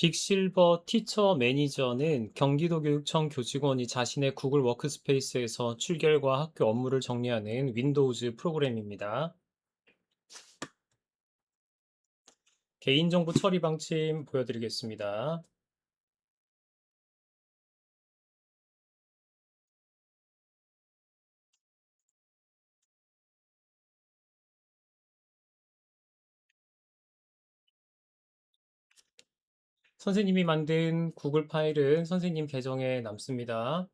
빅실버 티처 매니저는 경기도교육청 교직원이 자신의 구글 워크스페이스에서 출결과 학교 업무를 정리하는 윈도우즈 프로그램입니다. 개인정보 처리 방침 보여드리겠습니다. 선생님이 만든 구글 파일은 선생님 계정에 남습니다.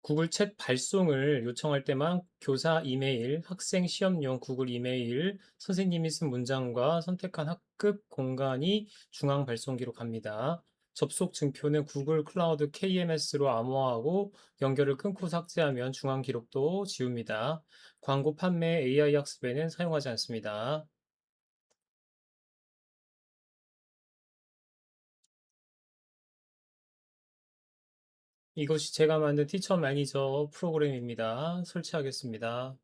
구글 챗 발송을 요청할 때만 교사 이메일, 학생 시험용 구글 이메일, 선생님이 쓴 문장과 선택한 학급 공간이 중앙 발송기로 갑니다. 접속 증표는 구글 클라우드 KMS로 암호화하고 연결을 끊고 삭제하면 중앙 기록도 지웁니다. 광고 판매 AI 학습에는 사용하지 않습니다. 이것이 제가 만든 티처 매니저 프로그램입니다. 설치하겠습니다.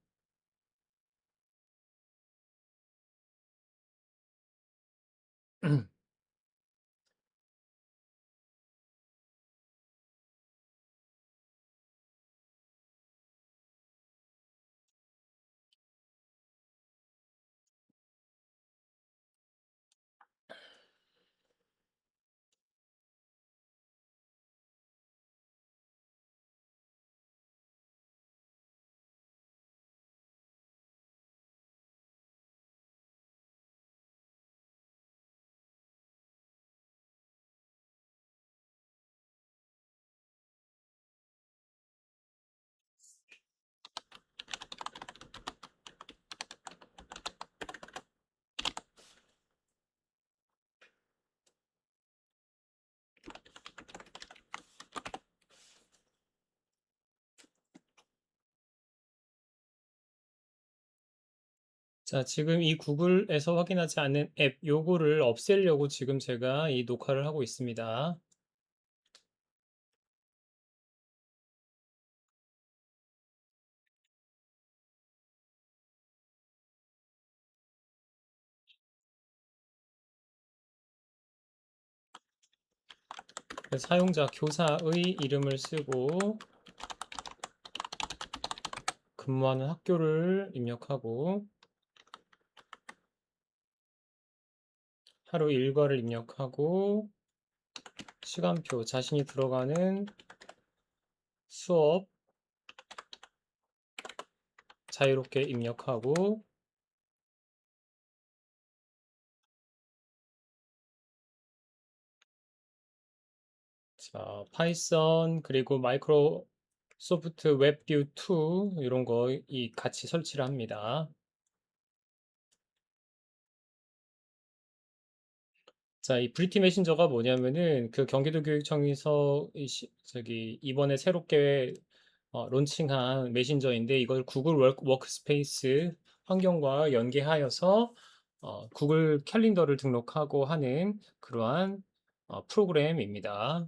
자, 지금 이 구글에서 확인하지 않는 앱, 요거를 없애려고 지금 제가 이 녹화를 하고 있습니다. 사용자 교사의 이름을 쓰고 근무하는 학교를 입력하고 하루 일과를 입력하고 시간표, 자신이 들어가는 수업 자유롭게 입력하고 자, 파이썬 그리고 마이크로소프트 웹뷰 2 이런 거 같이 설치를 합니다. 자, 이 브리티 메신저가 뭐냐면은 그 경기도 교육청에서 이번에 새롭게 론칭한 메신저인데 이걸 구글 워크스페이스 환경과 연계하여서 구글 캘린더를 등록하고 하는 그러한 프로그램입니다.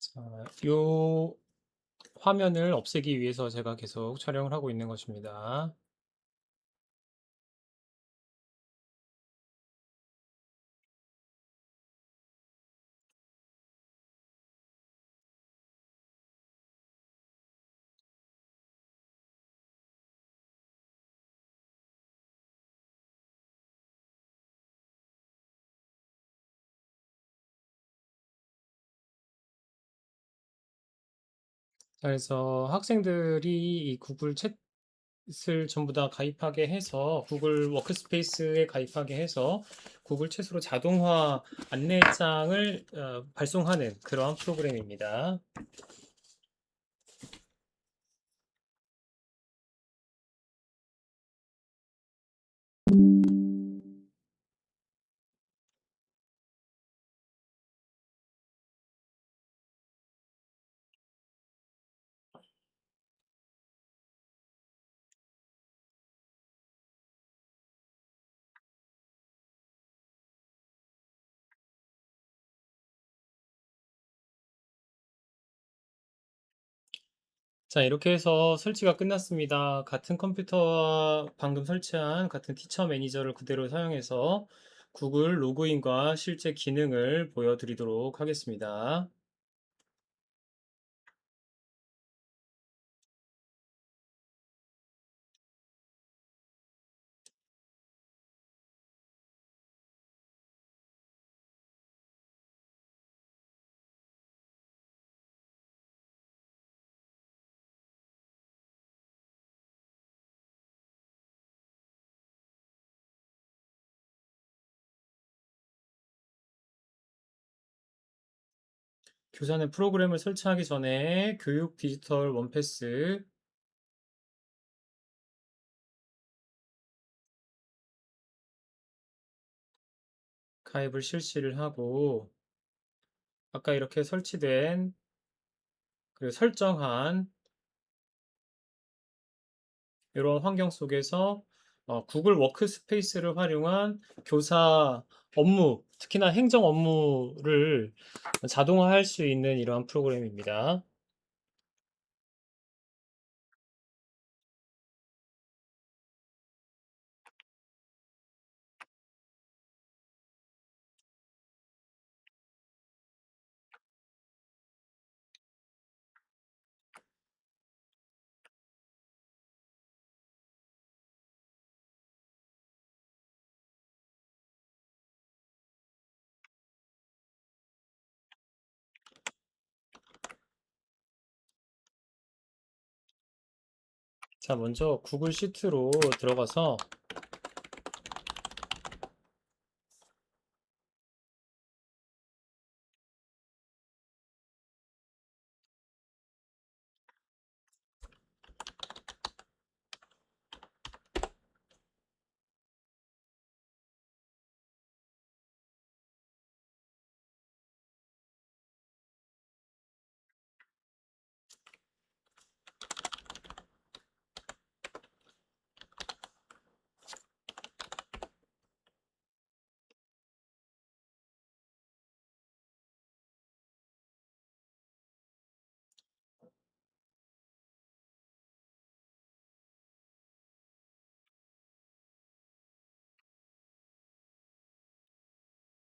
자, 요 화면을 없애기 위해서 제가 계속 촬영을 하고 있는 것입니다. 그래서 학생들이 이 구글 챗을 전부 다 가입하게 해서 구글 워크스페이스에 가입하게 해서 구글 챗으로 자동화 안내장을 발송하는 그러한 프로그램입니다. 자, 이렇게 해서 설치가 끝났습니다. 같은 컴퓨터와 방금 설치한 같은 티처 매니저를 그대로 사용해서 구글 로그인과 실제 기능을 보여드리도록 하겠습니다. 교사는 프로그램을 설치하기 전에 교육 디지털 원패스 가입을 실시를 하고 아까 이렇게 설치된 그리고 설정한 이런 환경 속에서 구글 워크스페이스를 활용한 교사 업무, 특히나 행정 업무를 자동화할 수 있는 이러한 프로그램입니다. 자, 먼저 구글 시트로 들어가서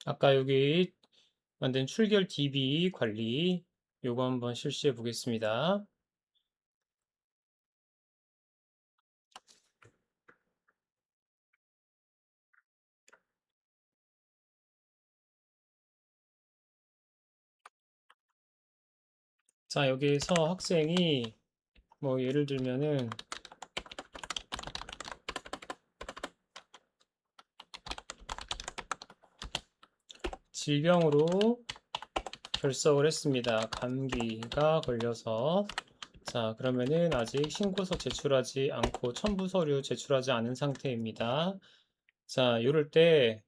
아까 여기 만든 출결 DB 관리 요거 한번 실시해 보겠습니다. 자, 여기에서 학생이 뭐 예를 들면은 질병으로 결석을 했습니다. 감기가 걸려서. 자, 그러면은 아직 신고서 제출하지 않고 첨부 서류 제출하지 않은 상태입니다. 자, 이럴 때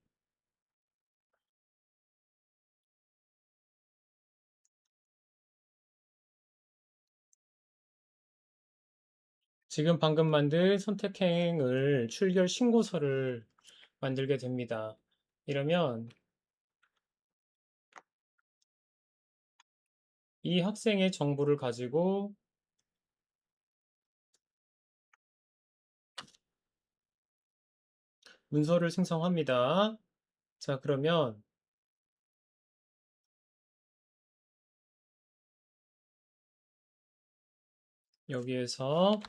지금 방금 만든 선택행을 출결 신고서를 만들게 됩니다. 이러면 이 학생의 정보를 가지고 문서를 생성합니다. 자, 그러면 여기에서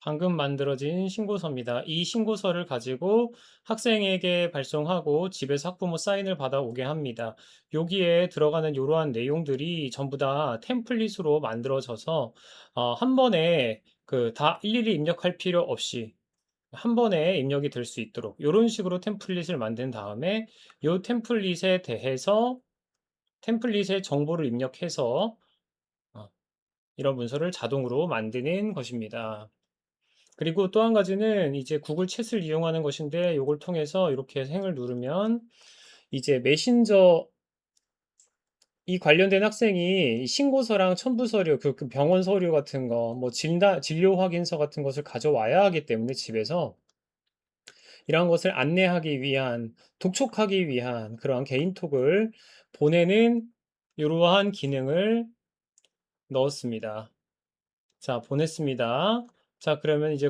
방금 만들어진 신고서입니다. 이 신고서를 가지고 학생에게 발송하고 집에서 학부모 사인을 받아오게 합니다. 여기에 들어가는 이러한 내용들이 전부 다 템플릿으로 만들어져서 한 번에 다 일일이 입력할 필요 없이 한 번에 입력이 될 수 있도록 이런 식으로 템플릿을 만든 다음에 이 템플릿에 대해서 템플릿의 정보를 입력해서 어, 이런 문서를 자동으로 만드는 것입니다. 그리고 또 한 가지는 이제 구글 챗을 이용하는 것인데 이걸 통해서 이렇게 행을 누르면 이제 메신저 이 관련된 학생이 신고서랑 첨부 서류, 그 병원 서류 같은 거, 뭐 진료 확인서 같은 것을 가져와야 하기 때문에 집에서 이러한 것을 안내하기 위한, 독촉하기 위한 그러한 개인톡을 보내는 이러한 기능을 넣었습니다. 자, 보냈습니다. 자, 그러면 이제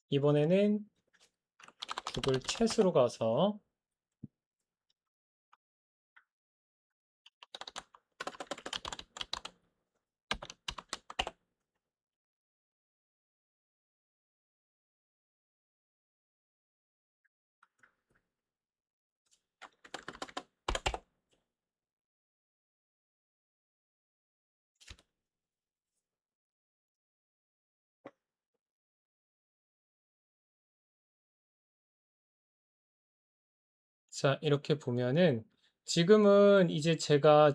이번에는 구글 챗으로 가서 자, 이렇게 보면은 지금은 이제 제가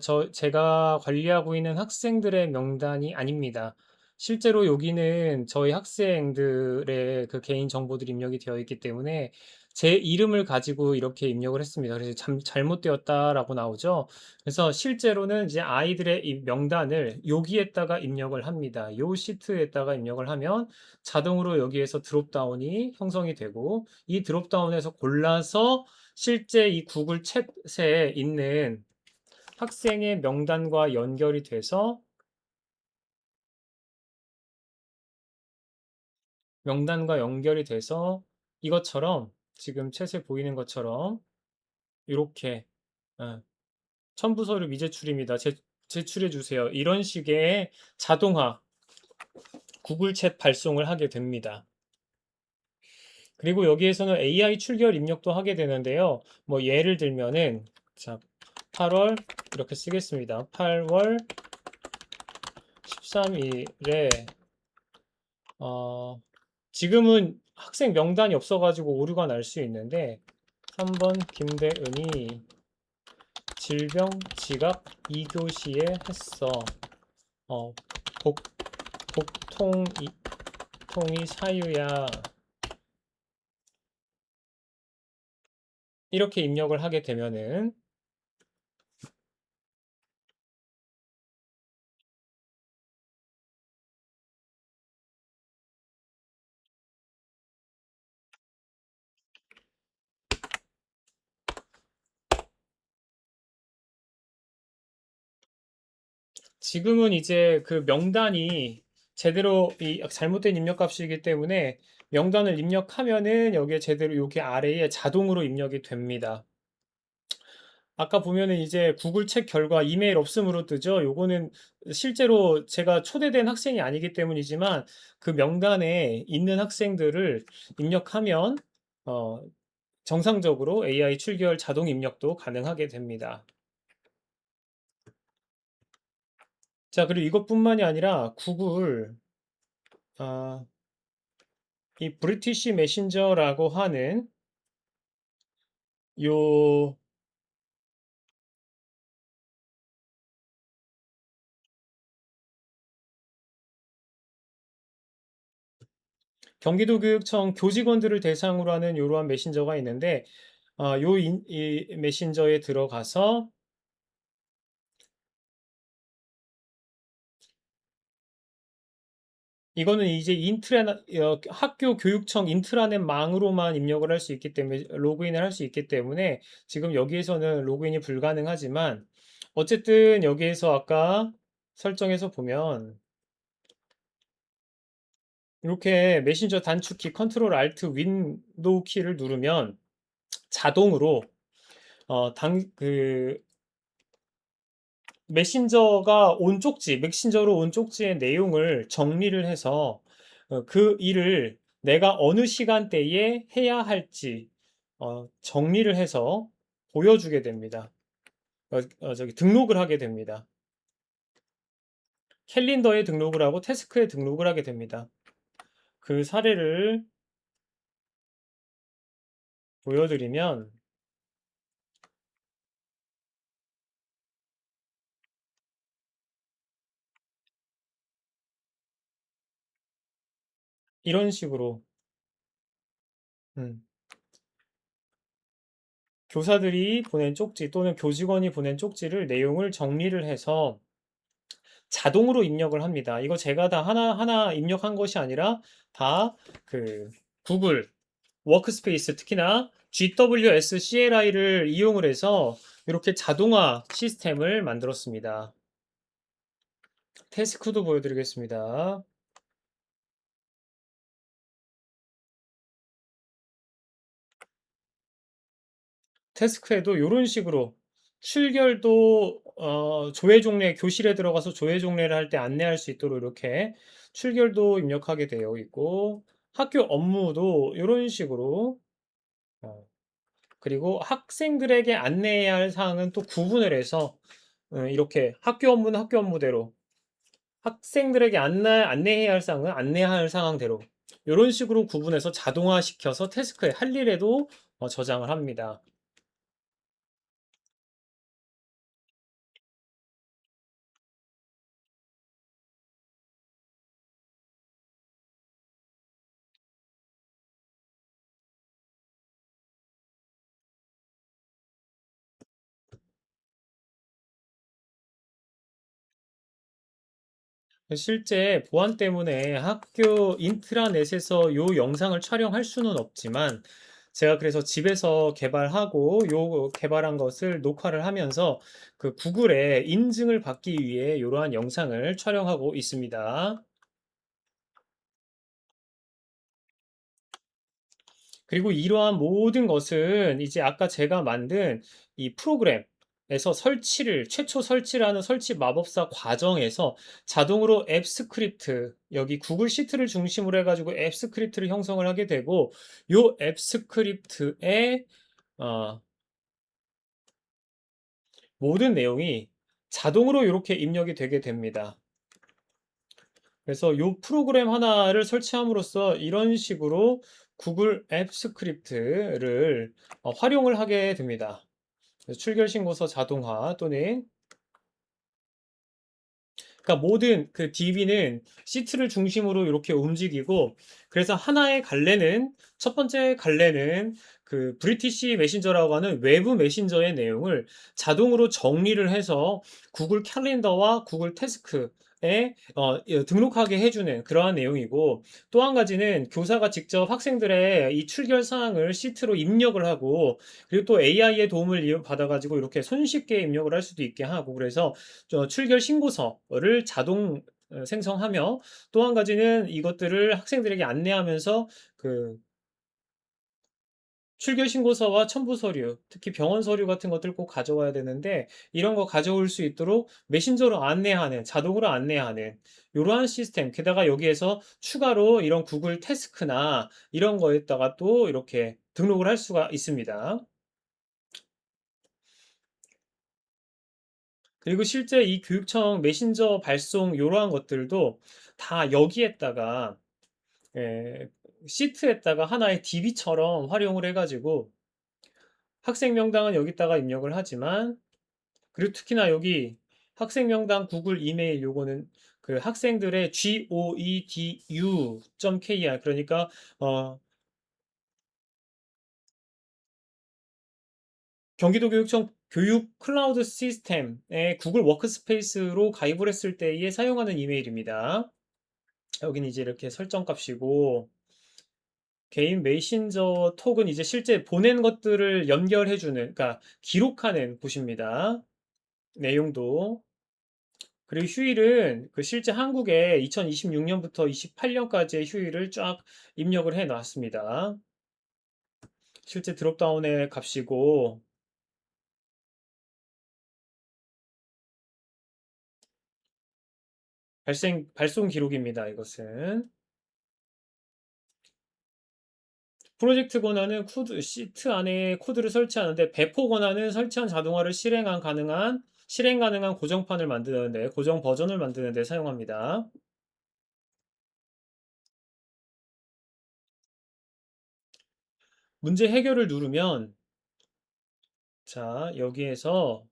관리하고 있는 학생들의 명단이 아닙니다. 실제로 여기는 저희 학생들의 그 개인 정보들이 입력이 되어 있기 때문에 제 이름을 가지고 이렇게 입력을 했습니다. 그래서 잘못되었다라고 나오죠. 그래서 실제로는 이제 아이들의 이 명단을 여기에다가 입력을 합니다. 요 시트에다가 입력을 하면 자동으로 여기에서 드롭다운이 형성이 되고 이 드롭다운에서 골라서 실제 이 구글 챗에 있는 학생의 명단과 연결이 돼서 이것처럼 지금 챗에 보이는 것처럼 이렇게 첨부 서류 미제출입니다. 제출해 주세요. 이런 식의 자동화 구글 챗 발송을 하게 됩니다. 그리고 여기에서는 AI 출결 입력도 하게 되는데요. 뭐 예를 들면은 자, 8월 이렇게 쓰겠습니다. 8월 13일에 지금은 학생 명단이 없어가지고 오류가 날 수 있는데 3번 김대은이 질병 지각 2교시에 했어. 어, 복, 통이 사유야. 이렇게 입력을 하게 되면은 지금은 이제 그 명단이 제대로 잘못된 입력값이기 때문에 명단을 입력하면은 여기에 제대로 여기 아래에 자동으로 입력이 됩니다. 아까 보면은 이제 구글 책 결과 이메일 없음으로 뜨죠. 요거는 실제로 제가 초대된 학생이 아니기 때문이지만 그 명단에 있는 학생들을 입력하면 어, 정상적으로 AI 출결 자동 입력도 가능하게 됩니다. 자, 그리고 이것뿐만이 아니라 아, 이 브리티시 메신저라고 하는 요 경기도교육청 교직원들을 대상으로 하는 이러한 메신저가 있는데 이 메신저에 들어가서 이거는 이제 학교 교육청 인트라넷 망으로만 입력을 할 수 있기 때문에 로그인을 할 수 있기 때문에 지금 여기에서는 로그인이 불가능하지만 어쨌든 여기에서 아까 설정에서 보면 이렇게 메신저 단축키 컨트롤 알트 윈도우 키를 누르면 자동으로 어, 당, 그, 메신저로 온 쪽지의 내용을 정리를 해서 그 일을 내가 어느 시간대에 해야 할지 정리를 해서 보여주게 됩니다. 등록을 하게 됩니다. 캘린더에 등록을 하고 태스크에 등록을 하게 됩니다. 그 사례를 보여드리면 이런 식으로 음, 교사들이 보낸 쪽지 또는 교직원이 보낸 쪽지를 내용을 정리를 해서 자동으로 입력을 합니다. 이거 제가 다 하나하나 입력한 것이 아니라 다 그 구글 워크스페이스 특히나 GWS CLI를 이용을 해서 이렇게 자동화 시스템을 만들었습니다. 태스크도 보여드리겠습니다. 태스크에도 이런 식으로 출결도 조회 종례 교실에 들어가서 조회 종례를 할 때 안내할 수 있도록 이렇게 출결도 입력하게 되어 있고 학교 업무도 이런 식으로 어, 그리고 학생들에게 안내해야 할 사항은 또 구분을 해서 이렇게 학교 업무는 학교 업무대로 학생들에게 안내해야 할 사항은 안내해야 할 상황대로 이런 식으로 구분해서 자동화시켜서 태스크에 할 일에도 저장을 합니다. 실제 보안 때문에 학교 인트라넷에서 요 영상을 촬영할 수는 없지만 제가 그래서 집에서 개발하고 요 개발한 것을 녹화를 하면서 그 구글에 인증을 받기 위해 이러한 영상을 촬영하고 있습니다. 그리고 이러한 모든 것은 이제 아까 제가 만든 이 프로그램에서 최초 설치를 하는 설치 마법사 과정에서 자동으로 앱 스크립트, 여기 구글 시트를 중심으로 해가지고 앱 스크립트를 형성을 하게 되고, 요 앱 스크립트의, 어, 모든 내용이 자동으로 이렇게 입력이 되게 됩니다. 그래서 이 프로그램 하나를 설치함으로써 이런 식으로 구글 앱 스크립트를 활용을 하게 됩니다. 출결 신고서 자동화 또는 그러니까 모든 그 DB는 시트를 중심으로 이렇게 움직이고 그래서 하나의 갈래는 첫 번째 갈래는 그 브리티시 메신저라고 하는 외부 메신저의 내용을 자동으로 정리를 해서 구글 캘린더와 구글 태스크에 등록하게 해주는 그러한 내용이고 또 한 가지는 교사가 직접 학생들의 이 출결 사항을 시트로 입력을 하고 그리고 또 AI의 도움을 받아가지고 이렇게 손쉽게 입력을 할 수도 있게 하고 그래서 출결 신고서를 자동 생성하며 또 한 가지는 이것들을 학생들에게 안내하면서 그 출결 신고서와 첨부 서류, 특히 병원 서류 같은 것들 꼭 가져와야 되는데 이런 거 가져올 수 있도록 메신저로 안내하는, 자동으로 안내하는 이러한 시스템. 게다가 여기에서 추가로 이런 구글 태스크나 이런 거에다가 또 이렇게 등록을 할 수가 있습니다. 그리고 실제 이 교육청 메신저 발송 이러한 것들도 다 여기에다가 예, 시트에다가 하나의 DB처럼 활용을 해가지고 학생 명단은 여기다가 입력을 하지만 그리고 특히나 여기 학생 명단 구글 이메일 요거는 그 학생들의 goedu.kr 그러니까 어, 경기도교육청 교육 클라우드 시스템에 구글 워크스페이스로 가입을 했을 때에 사용하는 이메일입니다. 여기는 이제 이렇게 설정 값이고 개인 메신저 톡은 이제 실제 보낸 것들을 연결해주는, 그러니까 기록하는 곳입니다. 내용도. 그리고 휴일은 그 실제 한국에 2026년부터 28년까지의 휴일을 쫙 입력을 해 놨습니다. 실제 드롭다운의 값이고, 발송 기록입니다. 이것은. 프로젝트 권한은 시트 안에 코드를 설치하는데 배포 권한은 설치한 자동화를 실행 가능한 고정판을 만드는데 고정 버전을 만드는데 사용합니다. 문제 해결을 누르면 자, 여기에서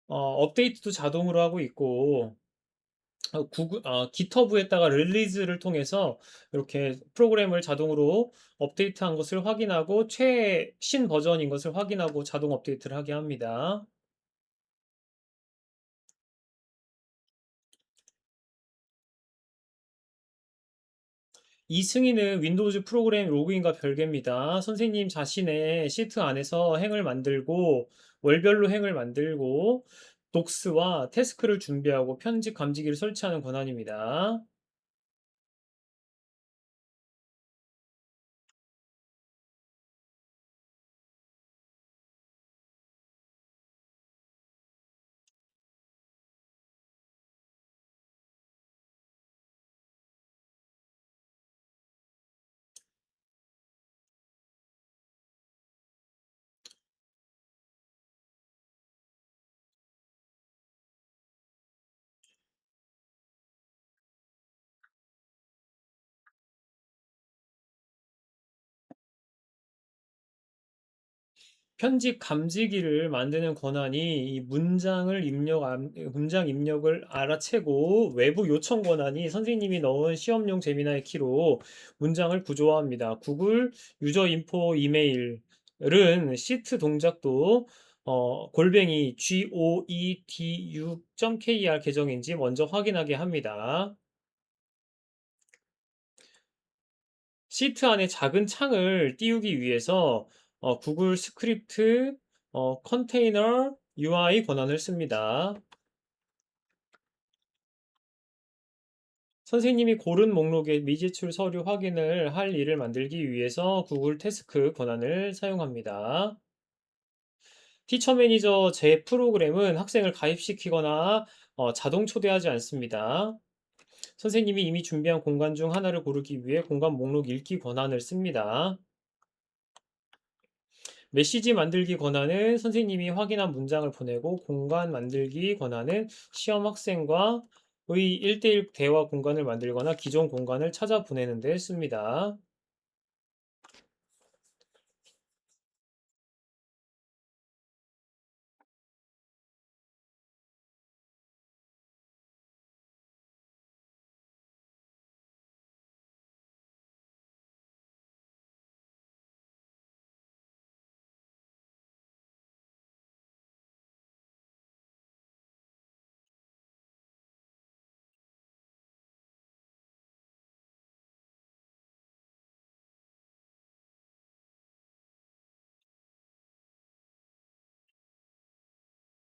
업데이트도 자동으로 하고 있고 GitHub에다가 릴리즈를 통해서 이렇게 프로그램을 자동으로 업데이트한 것을 확인하고 최신 버전인 것을 확인하고 자동 업데이트를 하게 합니다. 이 승인은 윈도우즈 프로그램 로그인과 별개입니다. 선생님 자신의 시트 안에서 행을 만들고 월별로 행을 만들고 독스와 태스크를 준비하고 편집 감지기를 설치하는 권한입니다. 편집 감지기를 만드는 권한이 이 문장 입력을 알아채고 외부 요청 권한이 선생님이 넣은 시험용 제미나이 키로 문장을 구조화합니다. 구글 유저 인포 이메일은 시트 동작도 골뱅이 goedu.kr 계정인지 먼저 확인하게 합니다. 시트 안에 작은 창을 띄우기 위해서 구글 스크립트 컨테이너 UI 권한을 씁니다. 선생님이 고른 목록의 미제출 서류 확인을 할 일을 만들기 위해서 구글 태스크 권한을 사용합니다. 티처 매니저 제 프로그램은 학생을 가입시키거나 자동 초대하지 않습니다. 선생님이 이미 준비한 공간 중 하나를 고르기 위해 공간 목록 읽기 권한을 씁니다. 메시지 만들기 권한은 선생님이 확인한 문장을 보내고 공간 만들기 권한은 시험 학생과의 1대1 대화 공간을 만들거나 기존 공간을 찾아 보내는 데 씁니다.